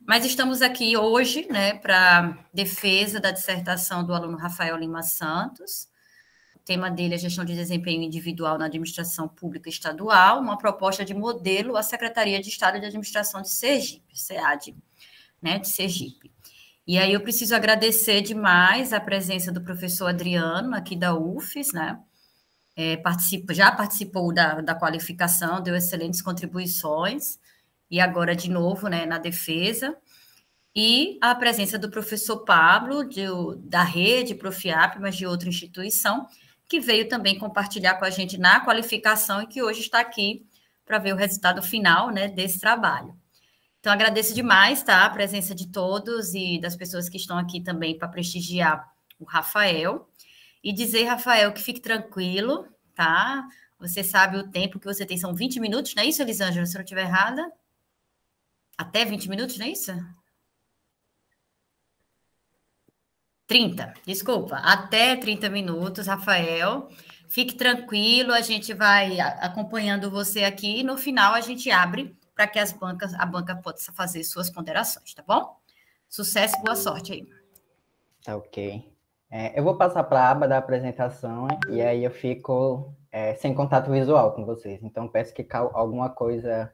Mas estamos aqui hoje, né, para defesa da dissertação do aluno Rafael Lima Santos. O tema dele é gestão de desempenho individual na administração pública estadual, uma proposta de modelo à Secretaria de Estado de Administração de Sergipe, SEAD, né, de Sergipe. E aí eu preciso agradecer demais a presença do professor Adriano, aqui da UFES, né, já participou da qualificação, deu excelentes contribuições, e agora de novo, né, na defesa, e a presença do professor Pablo, da rede Profiap, mas de outra instituição, que veio também compartilhar com a gente na qualificação e que hoje está aqui para ver o resultado final, né, desse trabalho. Então, agradeço demais, tá, a presença de todos e das pessoas que estão aqui também para prestigiar o Rafael. E dizer, Rafael, que fique tranquilo, tá? Você sabe o tempo que você tem, são 20 minutos, não é isso, Elisângela? Se eu não estiver errada? Até 20 minutos, não é isso? 30, desculpa. Até 30 minutos, Rafael. Fique tranquilo, a gente vai acompanhando você aqui e no final a gente abre para que a banca possa fazer suas ponderações, tá bom? Sucesso e boa sorte aí. Tá ok. Eu vou passar para a aba da apresentação e aí eu fico sem contato visual com vocês. Então, peço que alguma coisa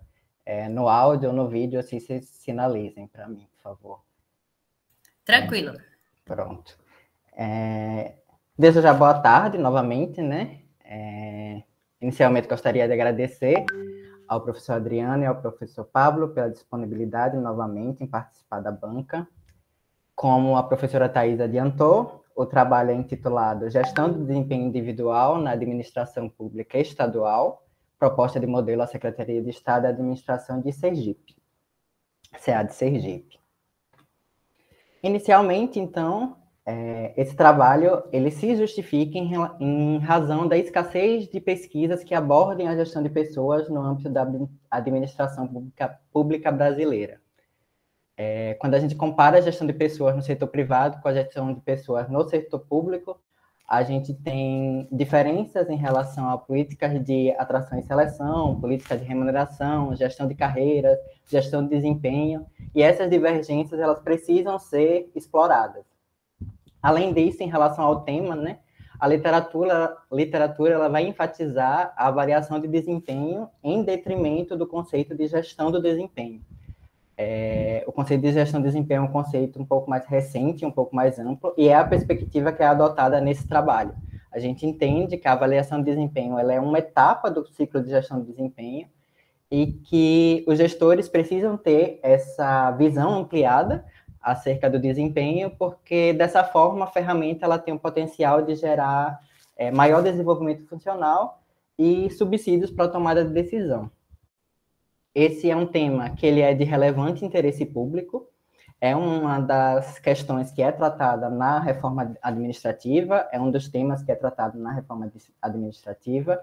no áudio ou no vídeo, assim, vocês sinalizem para mim, por favor. Tranquilo. Pronto. Desejo já boa tarde novamente, né? Inicialmente, gostaria de agradecer ao professor Adriano e ao professor Pablo pela disponibilidade novamente em participar da banca. Como a professora Thais adiantou, o trabalho é intitulado Gestão do Desempenho Individual na Administração Pública Estadual, proposta de modelo à Secretaria de Estado da Administração de Sergipe, SEAD Sergipe. Inicialmente, então, esse trabalho ele se justifica em razão da escassez de pesquisas que abordem a gestão de pessoas no âmbito da administração pública brasileira. Quando a gente compara a gestão de pessoas no setor privado com a gestão de pessoas no setor público, a gente tem diferenças em relação a políticas de atração e seleção, políticas de remuneração, gestão de carreiras, gestão de desempenho, e essas divergências elas precisam ser exploradas. Além disso, em relação ao tema, né, a literatura ela vai enfatizar a variação de desempenho em detrimento do conceito de gestão do desempenho. O conceito de gestão de desempenho é um conceito um pouco mais recente, um pouco mais amplo, e é a perspectiva que é adotada nesse trabalho. A gente entende que a avaliação de desempenho ela é uma etapa do ciclo de gestão de desempenho e que os gestores precisam ter essa visão ampliada acerca do desempenho, porque dessa forma a ferramenta ela tem o potencial de gerar maior desenvolvimento funcional e subsídios para a tomada de decisão. Esse é um tema que ele é de relevante interesse público, é uma das questões que é tratada na reforma administrativa, é um dos temas que é tratado na reforma administrativa,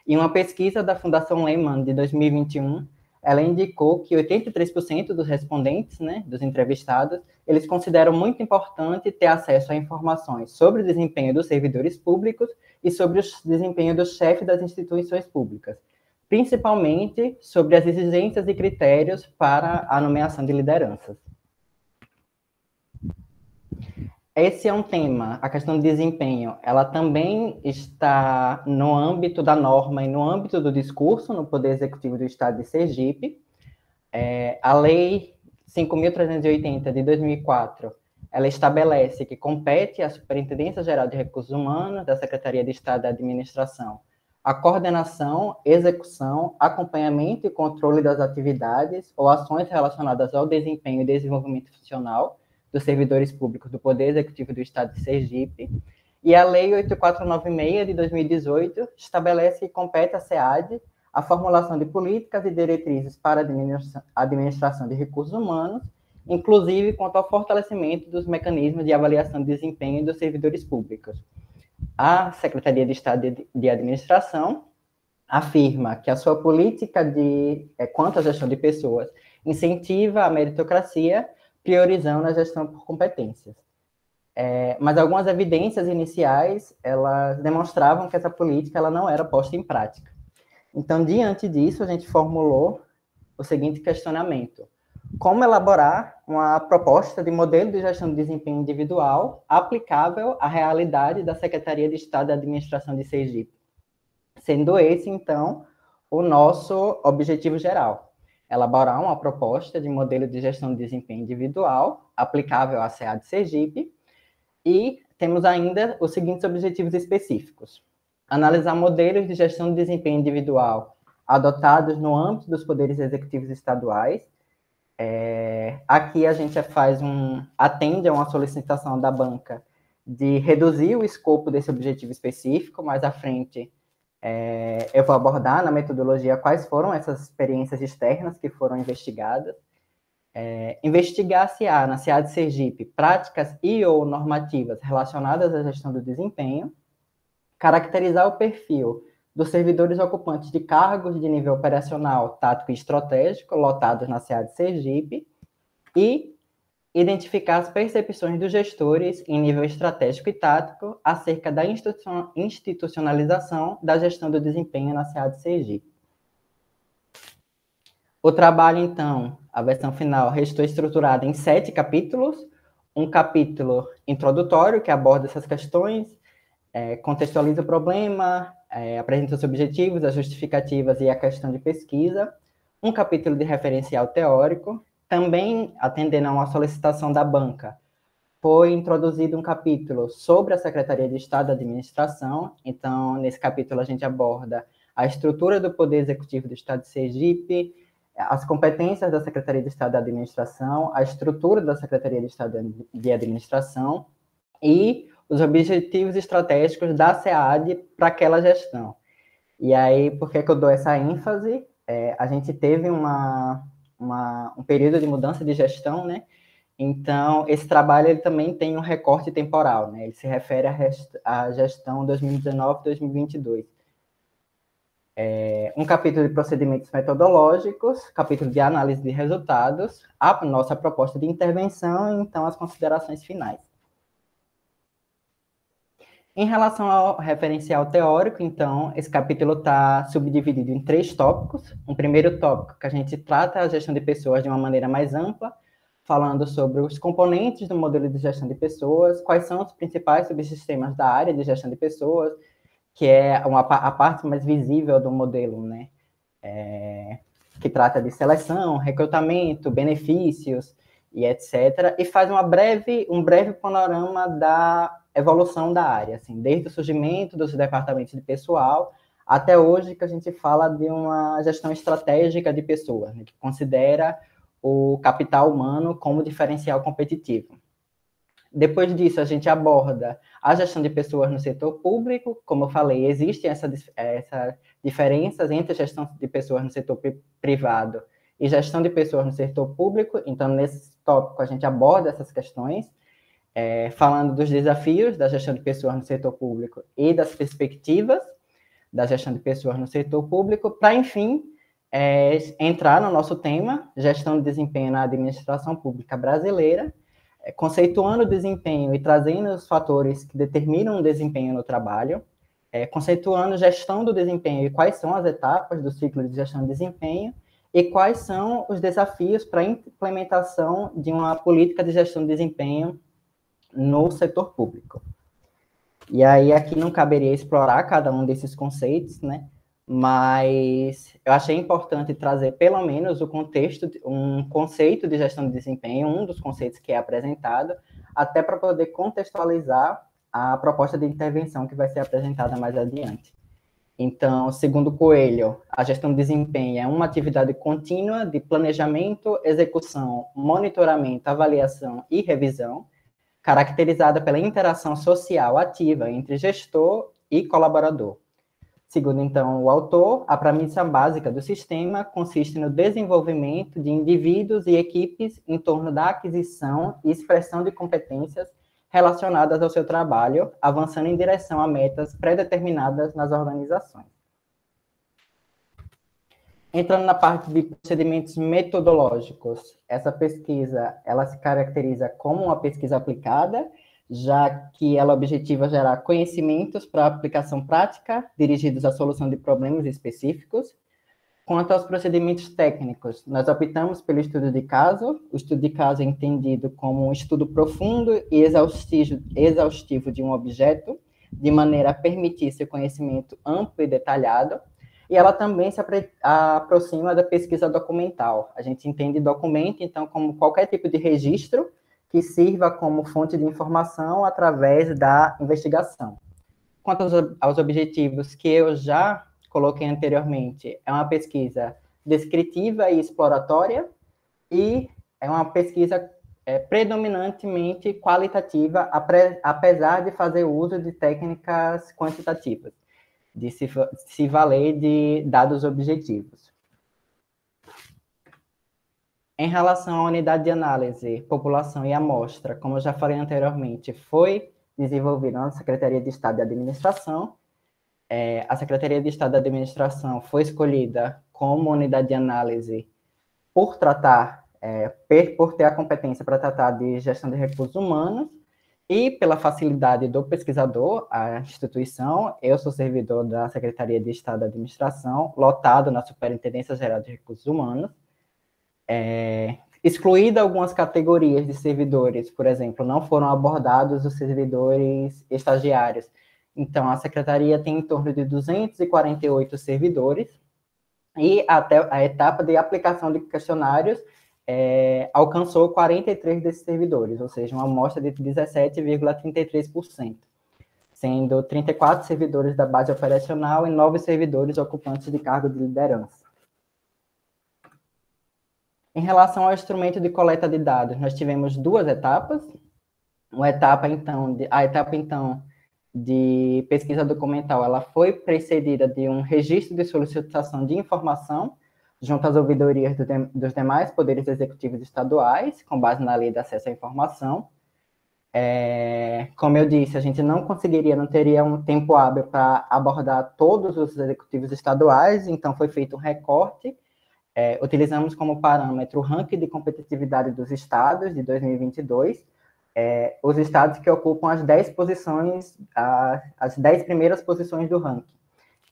e uma pesquisa da Fundação Lehman de 2021, ela indicou que 83% dos respondentes, né, dos entrevistados, eles consideram muito importante ter acesso a informações sobre o desempenho dos servidores públicos e sobre o desempenho dos chefes das instituições públicas, principalmente sobre as exigências e critérios para a nomeação de lideranças. Esse é um tema, a questão do desempenho, ela também está no âmbito da norma e no âmbito do discurso no Poder Executivo do Estado de Sergipe. A Lei 5.380 de 2004, ela estabelece que compete à Superintendência Geral de Recursos Humanos da Secretaria de Estado da Administração a coordenação, execução, acompanhamento e controle das atividades ou ações relacionadas ao desempenho e desenvolvimento funcional dos servidores públicos do Poder Executivo do Estado de Sergipe. E a Lei 8496 de 2018 estabelece que compete à SEAD a formulação de políticas e diretrizes para a administração de recursos humanos, inclusive quanto ao fortalecimento dos mecanismos de avaliação de desempenho dos servidores públicos. A Secretaria de Estado de Administração afirma que a sua política quanto à gestão de pessoas incentiva a meritocracia, priorizando a gestão por competências. Mas algumas evidências iniciais, elas demonstravam que essa política ela não era posta em prática. Então, diante disso, a gente formulou o seguinte questionamento: como elaborar uma proposta de modelo de gestão de desempenho individual aplicável à realidade da Secretaria de Estado de Administração de Sergipe. Sendo esse, então, o nosso objetivo geral: elaborar uma proposta de modelo de gestão de desempenho individual aplicável à CA de Sergipe, e temos ainda os seguintes objetivos específicos: analisar modelos de gestão de desempenho individual adotados no âmbito dos poderes executivos estaduais. Aqui a gente atende a uma solicitação da banca de reduzir o escopo desse objetivo específico. Mais à frente, eu vou abordar na metodologia quais foram essas experiências externas que foram investigadas. Investigar se há na CA de Sergipe práticas e ou normativas relacionadas à gestão do desempenho, caracterizar o perfil dos servidores ocupantes de cargos de nível operacional, tático e estratégico lotados na CA de Sergipe e identificar as percepções dos gestores em nível estratégico e tático acerca da institucionalização da gestão do desempenho na CA de Sergipe. O trabalho, então, a versão final, restou estruturada em 7 capítulos. Um capítulo introdutório, que aborda essas questões, contextualiza o problema, apresenta os objetivos, as justificativas e a questão de pesquisa. Um capítulo de referencial teórico. Também, atendendo a uma solicitação da banca, foi introduzido um capítulo sobre a Secretaria de Estado de Administração. Então, nesse capítulo, a gente aborda a estrutura do Poder Executivo do Estado de Sergipe, as competências da Secretaria de Estado de Administração, a estrutura da Secretaria de Estado de Administração e os objetivos estratégicos da SEAD para aquela gestão. E aí, por que eu dou essa ênfase? A gente teve um período de mudança de gestão, né? Então, esse trabalho ele também tem um recorte temporal, né? Ele se refere à gestão 2019-2022. Um capítulo de procedimentos metodológicos, capítulo de análise de resultados, a nossa proposta de intervenção e, então, as considerações finais. Em relação ao referencial teórico, então, esse capítulo está subdividido em 3 tópicos. Um primeiro tópico, que a gente trata a gestão de pessoas de uma maneira mais ampla, falando sobre os componentes do modelo de gestão de pessoas, quais são os principais subsistemas da área de gestão de pessoas, que é a parte mais visível do modelo, né? Que trata de seleção, recrutamento, benefícios e etc. E faz um breve panorama da evolução da área, assim, desde o surgimento dos departamentos de pessoal até hoje, que a gente fala de uma gestão estratégica de pessoas, né, que considera o capital humano como diferencial competitivo. Depois disso, a gente aborda a gestão de pessoas no setor público. Como eu falei, existem essas diferenças entre a gestão de pessoas no setor privado e gestão de pessoas no setor público. Então, nesse tópico, a gente aborda essas questões, falando dos desafios da gestão de pessoas no setor público e das perspectivas da gestão de pessoas no setor público, para, enfim, entrar no nosso tema, gestão de desempenho na administração pública brasileira, conceituando o desempenho e trazendo os fatores que determinam o desempenho no trabalho, conceituando gestão do desempenho e quais são as etapas do ciclo de gestão de desempenho e quais são os desafios para a implementação de uma política de gestão de desempenho no setor público. E aí aqui não caberia explorar cada um desses conceitos, né? Mas eu achei importante trazer pelo menos o contexto, um conceito de gestão de desempenho, um dos conceitos que é apresentado, até para poder contextualizar a proposta de intervenção que vai ser apresentada mais adiante. Então, segundo Coelho, a gestão de desempenho é uma atividade contínua de planejamento, execução, monitoramento, avaliação e revisão, caracterizada pela interação social ativa entre gestor e colaborador. Segundo, então, o autor, a premissa básica do sistema consiste no desenvolvimento de indivíduos e equipes em torno da aquisição e expressão de competências relacionadas ao seu trabalho, avançando em direção a metas pré-determinadas nas organizações. Entrando na parte de procedimentos metodológicos, essa pesquisa ela se caracteriza como uma pesquisa aplicada, já que ela objetiva gerar conhecimentos para aplicação prática, dirigidos à solução de problemas específicos. Quanto aos procedimentos técnicos, nós optamos pelo estudo de caso. O estudo de caso é entendido como um estudo profundo e exaustivo de um objeto, de maneira a permitir seu conhecimento amplo e detalhado, e ela também se aproxima da pesquisa documental. A gente entende documento, então, como qualquer tipo de registro que sirva como fonte de informação através da investigação. Quanto aos objetivos que eu já coloquei anteriormente, é uma pesquisa descritiva e exploratória, e é uma pesquisa predominantemente qualitativa, apesar de fazer uso de técnicas quantitativas, de se valer de dados objetivos. Em relação à unidade de análise, população e amostra, como eu já falei anteriormente, foi desenvolvida na Secretaria de Estado de Administração. A Secretaria de Estado de Administração foi escolhida como unidade de análise por ter a competência para tratar de gestão de recursos humanos e pela facilidade do pesquisador, a instituição. Eu sou servidor da Secretaria de Estado de Administração, lotado na Superintendência Geral de Recursos Humanos. Excluída algumas categorias de servidores, por exemplo, não foram abordados os servidores estagiários. Então, a Secretaria tem em torno de 248 servidores, e até a etapa de aplicação de questionários alcançou 43 desses servidores, ou seja, uma amostra de 17,33%, sendo 34 servidores da base operacional e 9 servidores ocupantes de cargo de liderança. Em relação ao instrumento de coleta de dados, nós tivemos duas etapas. A etapa, então, de pesquisa documental, ela foi precedida de um registro de solicitação de informação junto às ouvidorias dos demais poderes executivos estaduais, com base na Lei de Acesso à Informação. Como eu disse, a gente não teria um tempo hábil para abordar todos os executivos estaduais, então foi feito um recorte. Utilizamos como parâmetro o ranking de competitividade dos estados de 2022, os estados que ocupam as 10 primeiras posições do ranking.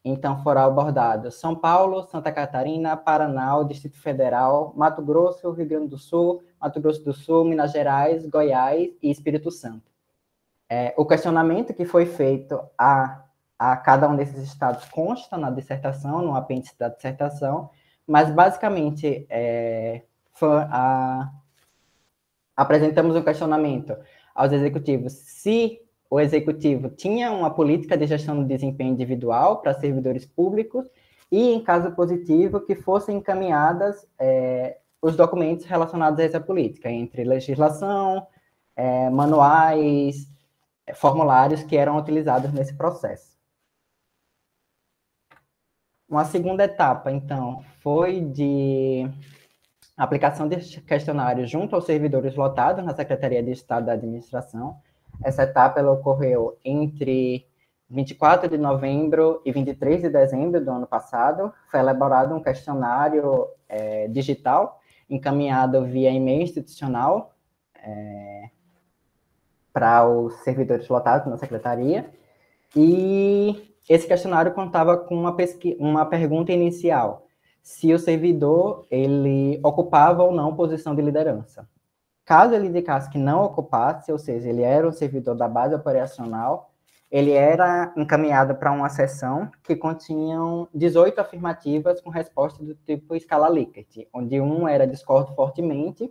Então, foram abordados São Paulo, Santa Catarina, Paraná, o Distrito Federal, Mato Grosso, Rio Grande do Sul, Mato Grosso do Sul, Minas Gerais, Goiás e Espírito Santo. O questionamento que foi feito a cada um desses estados consta na dissertação, no apêndice da dissertação, mas, basicamente, apresentamos um questionamento aos executivos se o executivo tinha uma política de gestão do desempenho individual para servidores públicos e, em caso positivo, que fossem encaminhadas os documentos relacionados a essa política, entre legislação, manuais, formulários que eram utilizados nesse processo. Uma segunda etapa, então, foi de aplicação de questionários junto aos servidores lotados na Secretaria de Estado da Administração. Essa etapa ela ocorreu entre 24 de novembro e 23 de dezembro do ano passado. Foi elaborado um questionário digital, encaminhado via e-mail institucional para os servidores lotados na Secretaria. E esse questionário contava com uma pergunta inicial: se o servidor ele ocupava ou não posição de liderança. Caso ele indicasse que não ocupasse, ou seja, ele era um servidor da base operacional, ele era encaminhado para uma seção que continham 18 afirmativas com resposta do tipo escala Likert, onde 1 era discordo fortemente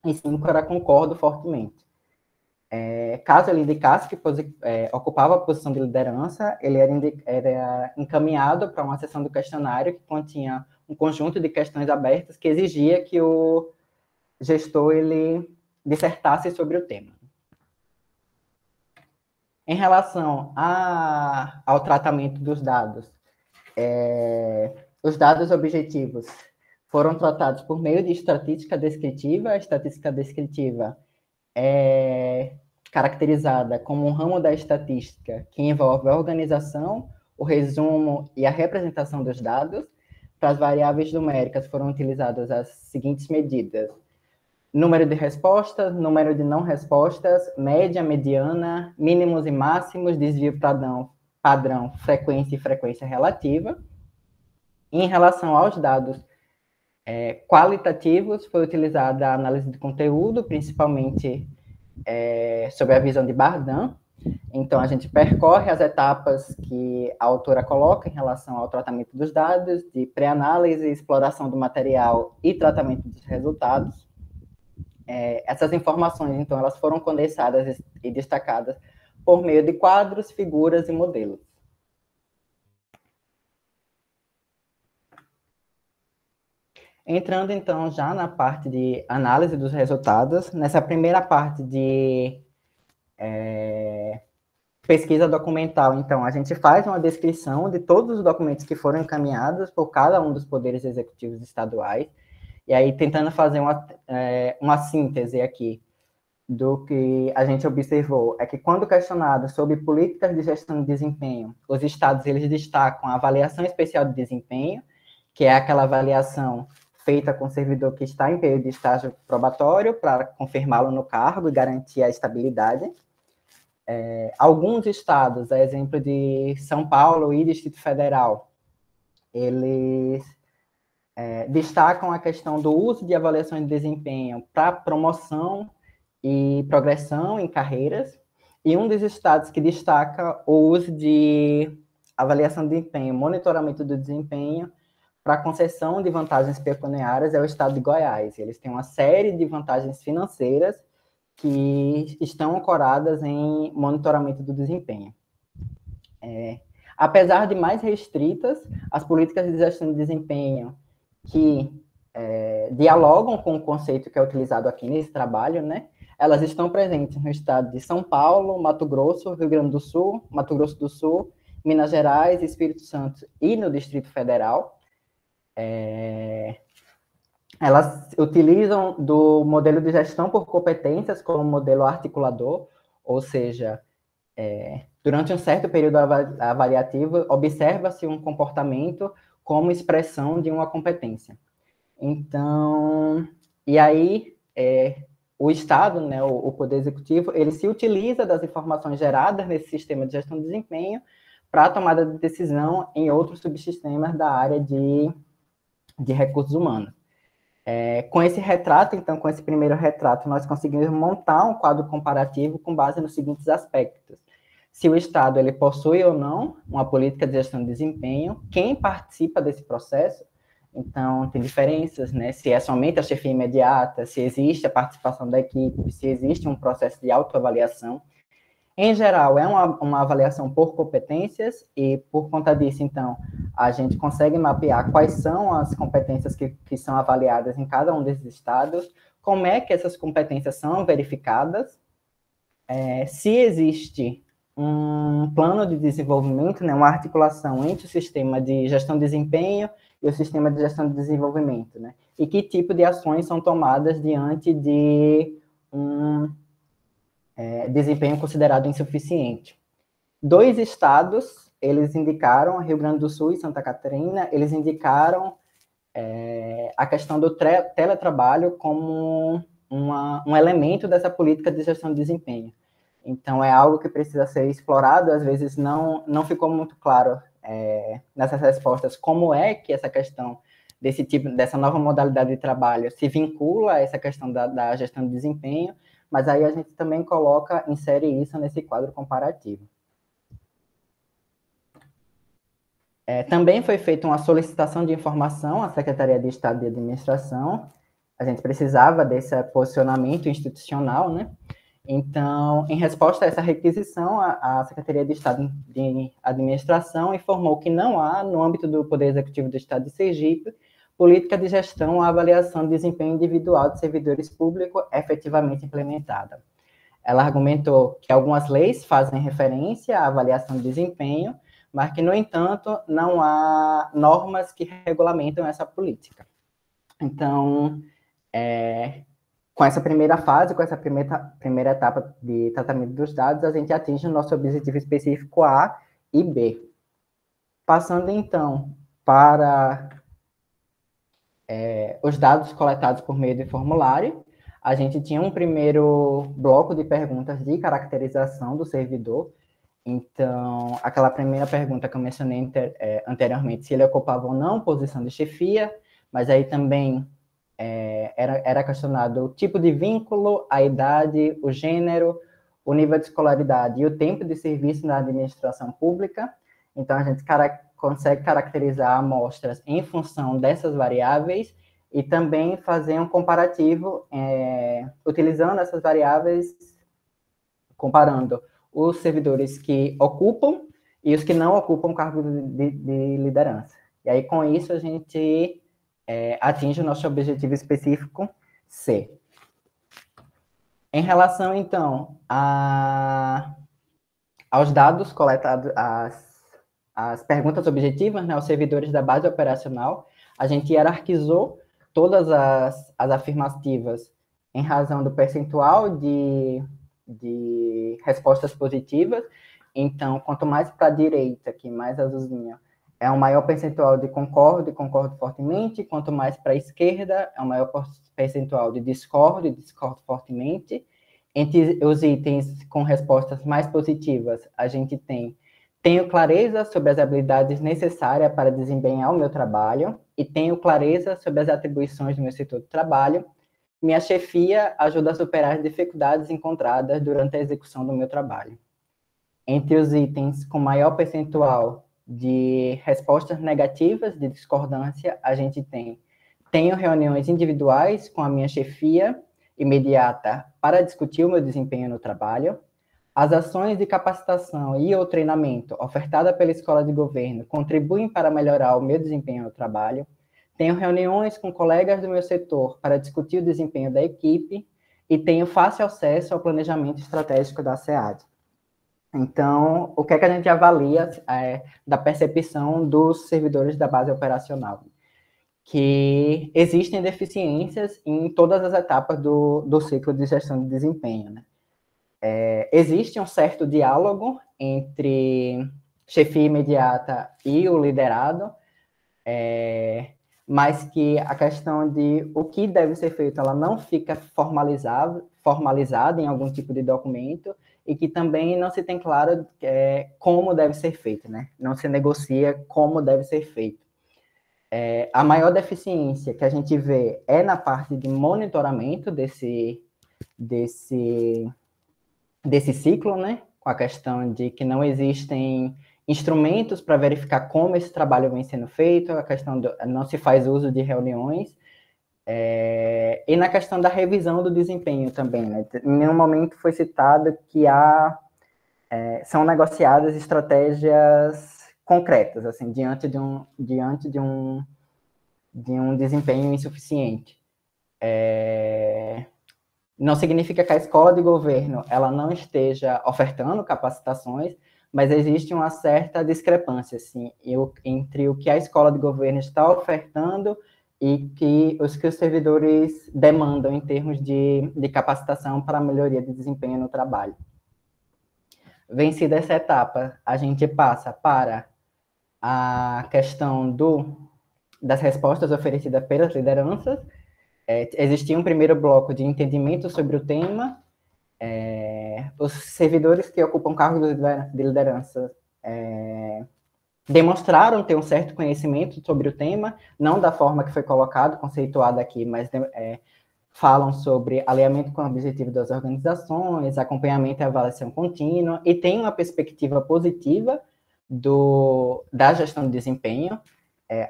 e 5 era concordo fortemente. Caso ele indicasse que ocupava a posição de liderança, ele era encaminhado para uma seção do questionário que continha um conjunto de questões abertas que exigia que o gestor ele dissertasse sobre o tema. Em relação ao tratamento dos dados, os dados objetivos foram tratados por meio de estatística descritiva. A estatística descritiva é caracterizada como um ramo da estatística que envolve a organização, o resumo e a representação dos dados. Para as variáveis numéricas foram utilizadas as seguintes medidas: número de respostas, número de não respostas, média, mediana, mínimos e máximos, desvio padrão, frequência e frequência relativa. Em relação aos dados qualitativos, foi utilizada a análise de conteúdo, principalmente sob a visão de Bardan. Então, a gente percorre as etapas que a autora coloca em relação ao tratamento dos dados, de pré-análise, exploração do material e tratamento dos resultados. Essas informações, então, elas foram condensadas e destacadas por meio de quadros, figuras e modelos. Entrando, então, já na parte de análise dos resultados, nessa primeira parte de pesquisa documental, então, a gente faz uma descrição de todos os documentos que foram encaminhados por cada um dos poderes executivos estaduais, e aí tentando fazer uma síntese aqui do que a gente observou, é que quando questionado sobre políticas de gestão de desempenho, os estados, eles destacam a avaliação especial de desempenho, que é aquela avaliação feita com o servidor que está em período de estágio probatório para confirmá-lo no cargo e garantir a estabilidade. Alguns estados, a exemplo de São Paulo e Distrito Federal, eles destacam a questão do uso de avaliações de desempenho para promoção e progressão em carreiras, e um dos estados que destaca o uso de avaliação de desempenho, monitoramento do desempenho, para concessão de vantagens pecuniárias é o estado de Goiás. Eles têm uma série de vantagens financeiras que estão ancoradas em monitoramento do desempenho. Apesar de mais restritas, as políticas de gestão de desempenho que dialogam com o conceito que é utilizado aqui nesse trabalho, né? Elas estão presentes no estado de São Paulo, Mato Grosso, Rio Grande do Sul, Mato Grosso do Sul, Minas Gerais, Espírito Santo e no Distrito Federal. Elas utilizam do modelo de gestão por competências como modelo articulador, ou seja, durante um certo período avaliativo, observa-se um comportamento como expressão de uma competência. Então, e aí, o Estado, né, o Poder Executivo, ele se utiliza das informações geradas nesse sistema de gestão de desempenho para a tomada de decisão em outros subsistemas da área de recursos humanos. Com esse retrato, então, com esse primeiro retrato, nós conseguimos montar um quadro comparativo com base nos seguintes aspectos. Se o Estado ele possui ou não uma política de gestão de desempenho, quem participa desse processo. Então, tem diferenças, né? Se é somente a chefia imediata, se existe a participação da equipe, se existe um processo de autoavaliação. Em geral, é uma avaliação por competências e, por conta disso, então, a gente consegue mapear quais são as competências que são avaliadas em cada um desses estados, como é que essas competências são verificadas, se existe um plano de desenvolvimento, né, uma articulação entre o sistema de gestão de desempenho e o sistema de gestão de desenvolvimento, né, e que tipo de ações são tomadas diante de desempenho considerado insuficiente. 2 estados, eles indicaram, Rio Grande do Sul e Santa Catarina, eles indicaram a questão do teletrabalho como um elemento dessa política de gestão de desempenho. Então, é algo que precisa ser explorado, às vezes não ficou muito claro nessas respostas como é que essa questão dessa nova modalidade de trabalho se vincula a essa questão da gestão de desempenho, mas aí a gente também insere isso nesse quadro comparativo. Também foi feita uma solicitação de informação à Secretaria de Estado de Administração. A gente precisava desse posicionamento institucional, né? Então, em resposta a essa requisição, a Secretaria de Estado de Administração informou que não há, no âmbito do Poder Executivo do Estado de Sergipe, política de gestão ou avaliação de desempenho individual de servidores públicos efetivamente implementada. Ela argumentou que algumas leis fazem referência à avaliação de desempenho, mas que, no entanto, não há normas que regulamentam essa política. Então, com essa primeira fase, com essa primeira etapa de tratamento dos dados, a gente atinge o nosso objetivo específico A e B. Passando, então, para os dados coletados por meio de formulário, a gente tinha um primeiro bloco de perguntas de caracterização do servidor. Então, aquela primeira pergunta que eu mencionei anteriormente, se ele ocupava ou não posição de chefia, mas aí também era questionado o tipo de vínculo, a idade, o gênero, o nível de escolaridade e o tempo de serviço na administração pública. Então, a gente consegue caracterizar amostras em função dessas variáveis e também fazer um comparativo utilizando essas variáveis, comparando os servidores que ocupam e os que não ocupam cargo de liderança. E aí, com isso, a gente atinge o nosso objetivo específico C. Em relação, então, aos dados coletados, as perguntas objetivas, né, aos servidores da base operacional, a gente hierarquizou todas as afirmativas em razão do percentual de respostas positivas. Então, quanto mais para a direita, que mais azulzinha, é um maior percentual de concordo e concordo fortemente, quanto mais para a esquerda, é um maior percentual de discordo e discordo fortemente. Entre os itens com respostas mais positivas, a gente tenho clareza sobre as habilidades necessárias para desempenhar o meu trabalho e tenho clareza sobre as atribuições do meu setor de trabalho. Minha chefia ajuda a superar as dificuldades encontradas durante a execução do meu trabalho. Entre os itens com maior percentual de respostas negativas, de discordância, a gente tenho reuniões individuais com a minha chefia imediata para discutir o meu desempenho no trabalho. As ações de capacitação e ou treinamento ofertada pela escola de governo contribuem para melhorar o meu desempenho no trabalho. Tenho reuniões com colegas do meu setor para discutir o desempenho da equipe e tenho fácil acesso ao planejamento estratégico da SEAD. Então, o que é que a gente avalia da percepção dos servidores da base operacional? Que existem deficiências em todas as etapas do ciclo de gestão de desempenho, né? Existe um certo diálogo entre chefia imediata e o liderado, mas que a questão de o que deve ser feito, ela não fica formalizada em algum tipo de documento e que também não se tem claro como deve ser feito, né? Não se negocia como deve ser feito. A maior deficiência que a gente vê é na parte de monitoramento desse ciclo, né? Com a questão de que não existem instrumentos para verificar como esse trabalho vem sendo feito, a questão não se faz uso de reuniões, e na questão da revisão do desempenho também, né? Em nenhum momento foi citado que são negociadas estratégias concretas, assim, diante de um desempenho insuficiente. Não significa que a escola de governo ela não esteja ofertando capacitações, mas existe uma certa discrepância assim, entre o que a escola de governo está ofertando e os que os servidores demandam em termos de capacitação para a melhoria de desempenho no trabalho. Vencida essa etapa, a gente passa para a questão das respostas oferecidas pelas lideranças. Existia um primeiro bloco de entendimento sobre o tema. Os servidores que ocupam cargos de liderança demonstraram ter um certo conhecimento sobre o tema, não da forma que foi colocado, conceituado aqui, mas falam sobre alinhamento com o objetivo das organizações, acompanhamento e avaliação contínua, e tem uma perspectiva positiva da gestão de desempenho,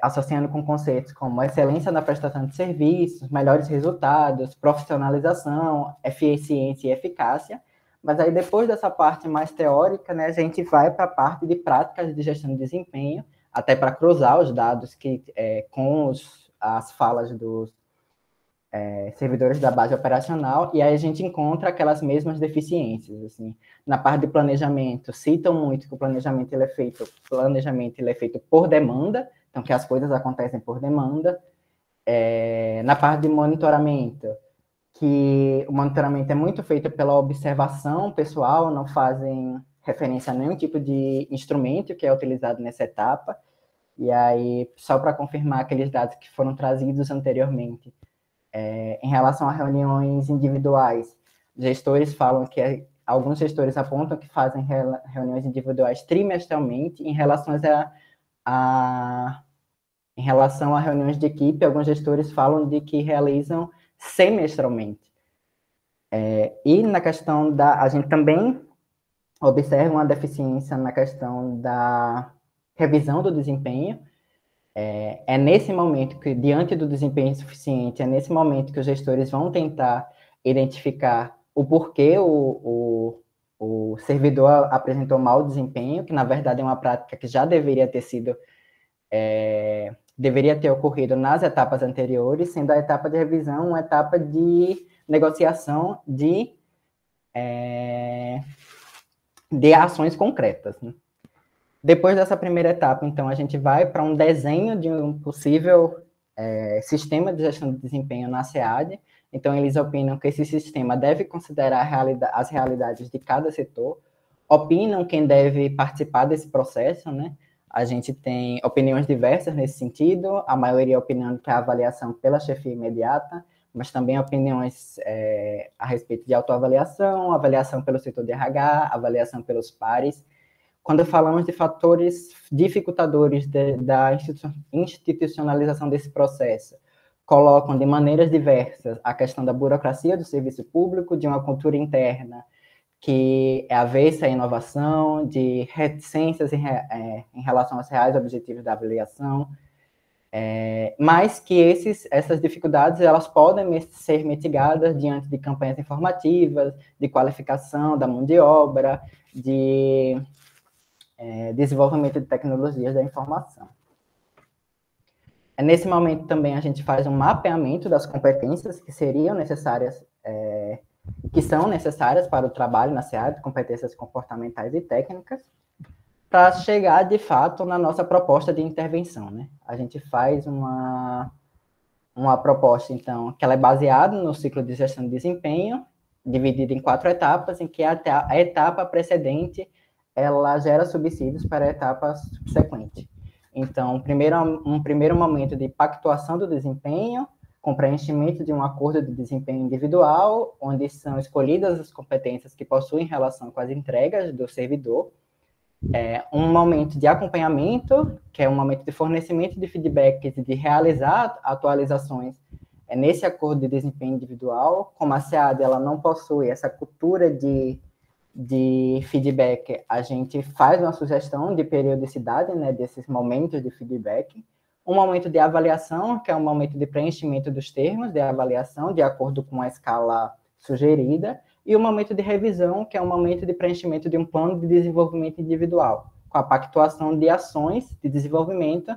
associando com conceitos como excelência na prestação de serviços, melhores resultados, profissionalização, eficiência e eficácia. Mas aí, depois dessa parte mais teórica, né, a gente vai para a parte de práticas de gestão de desempenho, até para cruzar os dados com as falas dos servidores da base operacional, e aí a gente encontra aquelas mesmas deficiências. Assim. Na parte de planejamento, citam muito que o planejamento ele é feito por demanda, então que as coisas acontecem por demanda. Na parte de monitoramento, que o monitoramento é muito feito pela observação pessoal, não fazem referência a nenhum tipo de instrumento que é utilizado nessa etapa. E aí, só para confirmar aqueles dados que foram trazidos anteriormente, em relação a reuniões individuais, gestores falam que alguns gestores apontam que fazem reuniões individuais trimestralmente em relação a reuniões de equipe. Alguns gestores falam de que realizam semestralmente. E na questão a gente também observa uma deficiência na questão da revisão do desempenho. É nesse momento que, diante do desempenho insuficiente, é nesse momento que os gestores vão tentar identificar o porquê o servidor apresentou mau desempenho, que na verdade é uma prática que já deveria ter ocorrido nas etapas anteriores, sendo a etapa de revisão uma etapa de negociação de ações concretas, né? Depois dessa primeira etapa, então, a gente vai para um desenho de um possível sistema de gestão de desempenho na SEAD. Então, eles opinam que esse sistema deve considerar as realidades de cada setor, opinam quem deve participar desse processo, né? A gente tem opiniões diversas nesse sentido, a maioria opinando que a avaliação pela chefia imediata, mas também opiniões a respeito de autoavaliação, avaliação pelo setor de RH, avaliação pelos pares. Quando falamos de fatores dificultadores da institucionalização desse processo, colocam de maneiras diversas a questão da burocracia do serviço público, de uma cultura interna que é avessa à inovação, de reticências em relação aos reais objetivos da avaliação, mas que essas dificuldades elas podem ser mitigadas diante de campanhas informativas, de qualificação da mão de obra, de desenvolvimento de tecnologias da informação. Nesse momento também a gente faz um mapeamento das competências que seriam necessárias, que são necessárias para o trabalho na SEAD, competências comportamentais e técnicas, para chegar, de fato, na nossa proposta de intervenção, né? A gente faz uma proposta, então, que ela é baseada no ciclo de gestão de desempenho, dividida em 4 etapas, em que a etapa precedente ela gera subsídios para a etapa subsequente. Então, um primeiro momento de pactuação do desempenho, com preenchimento de um acordo de desempenho individual, onde são escolhidas as competências que possuem relação com as entregas do servidor. Um momento de acompanhamento, que é um momento de fornecimento de feedbacks e de realizar atualizações nesse acordo de desempenho individual. Como a SEAD ela não possui essa cultura de feedback, a gente faz uma sugestão de periodicidade, né, desses momentos de feedback. Um momento de avaliação, que é um momento de preenchimento dos termos de avaliação, de acordo com a escala sugerida, e um momento de revisão, que é um momento de preenchimento de um plano de desenvolvimento individual, com a pactuação de ações de desenvolvimento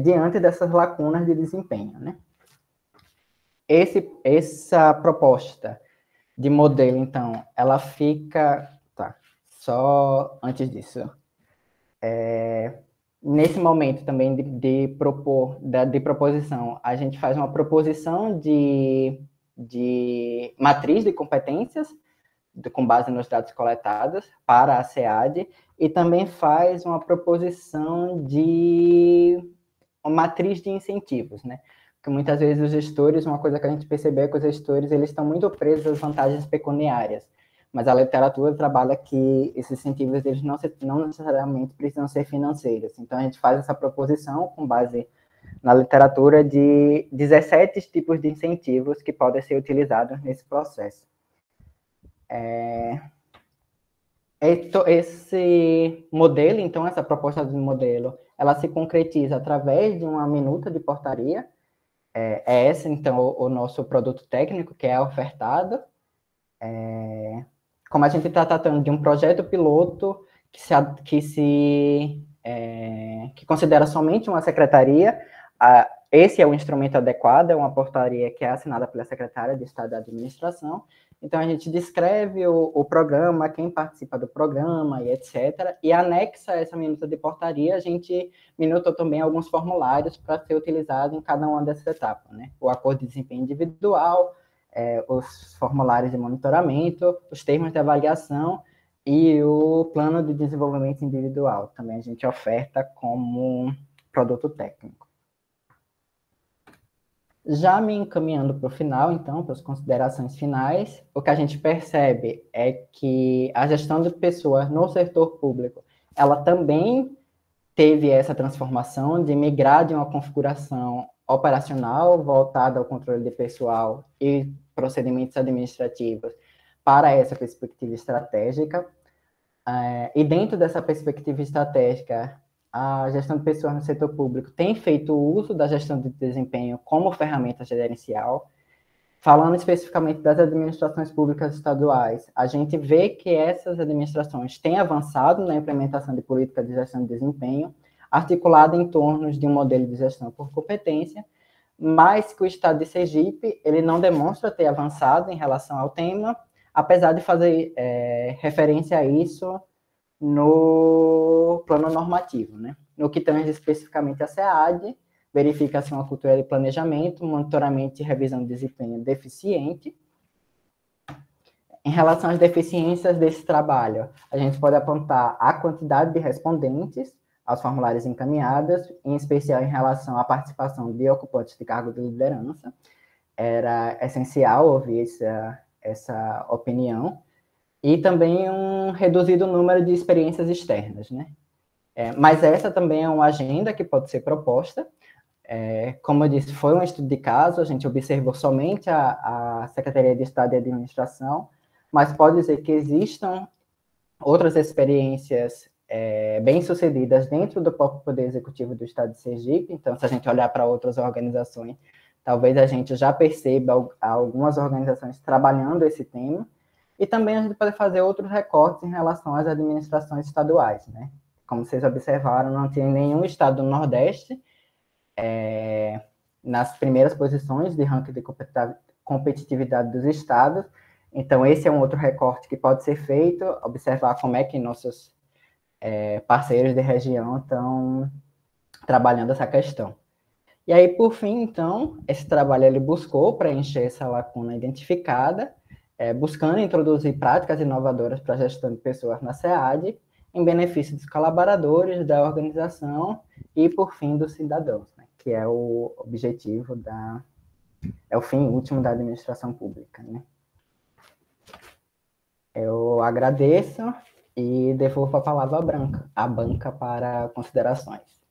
diante dessas lacunas de desempenho, né? Essa proposta de modelo, então, ela fica... Tá, só antes disso. Nesse momento também de proposição, a gente faz uma proposição de matriz de competências, com base nos dados coletados, para a SEAD, e também faz uma proposição de uma matriz de incentivos, né? Porque muitas vezes os gestores, uma coisa que a gente percebeu é que os gestores eles estão muito presos às vantagens pecuniárias, mas a literatura trabalha que esses incentivos eles não necessariamente precisam ser financeiros. Então, a gente faz essa proposição com base na literatura de 17 tipos de incentivos que podem ser utilizados nesse processo. Esse modelo, então, essa proposta de modelo, ela se concretiza através de uma minuta de portaria. Esse, então, o nosso produto técnico que é ofertado. Como a gente está tratando de um projeto piloto que considera somente uma secretaria, esse é o instrumento adequado, é uma portaria que é assinada pela secretária de Estado da Administração. Então, a gente descreve o programa, quem participa do programa e etc. E anexa essa minuta de portaria, a gente minutou também alguns formulários para ser utilizado em cada uma dessas etapas, né? O acordo de desempenho individual, os formulários de monitoramento, os termos de avaliação e o plano de desenvolvimento individual. Também a gente oferta como produto técnico. Já me encaminhando para o final, então, para as considerações finais, o que a gente percebe é que a gestão de pessoas no setor público, ela também teve essa transformação de migrar de uma configuração operacional voltada ao controle de pessoal e procedimentos administrativos para essa perspectiva estratégica. E dentro dessa perspectiva estratégica, a gestão de pessoas no setor público tem feito uso da gestão de desempenho como ferramenta gerencial. Falando especificamente das administrações públicas estaduais, a gente vê que essas administrações têm avançado na implementação de políticas de gestão de desempenho, articulada em torno de um modelo de gestão por competência, mas que o Estado de Sergipe ele não demonstra ter avançado em relação ao tema, apesar de fazer referência a isso no plano normativo, né? No que tange especificamente a SEAD, verifica-se uma cultura de planejamento, monitoramento e revisão de desempenho deficiente. Em relação às deficiências desse trabalho, a gente pode apontar a quantidade de respondentes aos formulários encaminhados, em especial em relação à participação de ocupantes de cargo de liderança. Era essencial ouvir essa opinião. E também um reduzido número de experiências externas, né? Mas essa também é uma agenda que pode ser proposta. Como eu disse, foi um estudo de caso, a gente observou somente a Secretaria de Estado de Administração, mas pode dizer que existam outras experiências bem-sucedidas dentro do próprio Poder Executivo do Estado de Sergipe. Então, se a gente olhar para outras organizações, talvez a gente já perceba algumas organizações trabalhando esse tema, e também a gente pode fazer outros recortes em relação às administrações estaduais, né? Como vocês observaram, não tem nenhum estado do Nordeste nas primeiras posições de ranking de competitividade dos estados. Então, esse é um outro recorte que pode ser feito, observar como é que nossos parceiros de região estão trabalhando essa questão. E aí, por fim, então, esse trabalho ele buscou preencher essa lacuna identificada, buscando introduzir práticas inovadoras para a gestão de pessoas na SEAD, em benefício dos colaboradores, da organização e, por fim, dos cidadãos, né? Que é o objetivo é o fim último da administração pública, né? Eu agradeço e devolvo a palavra à banca para considerações.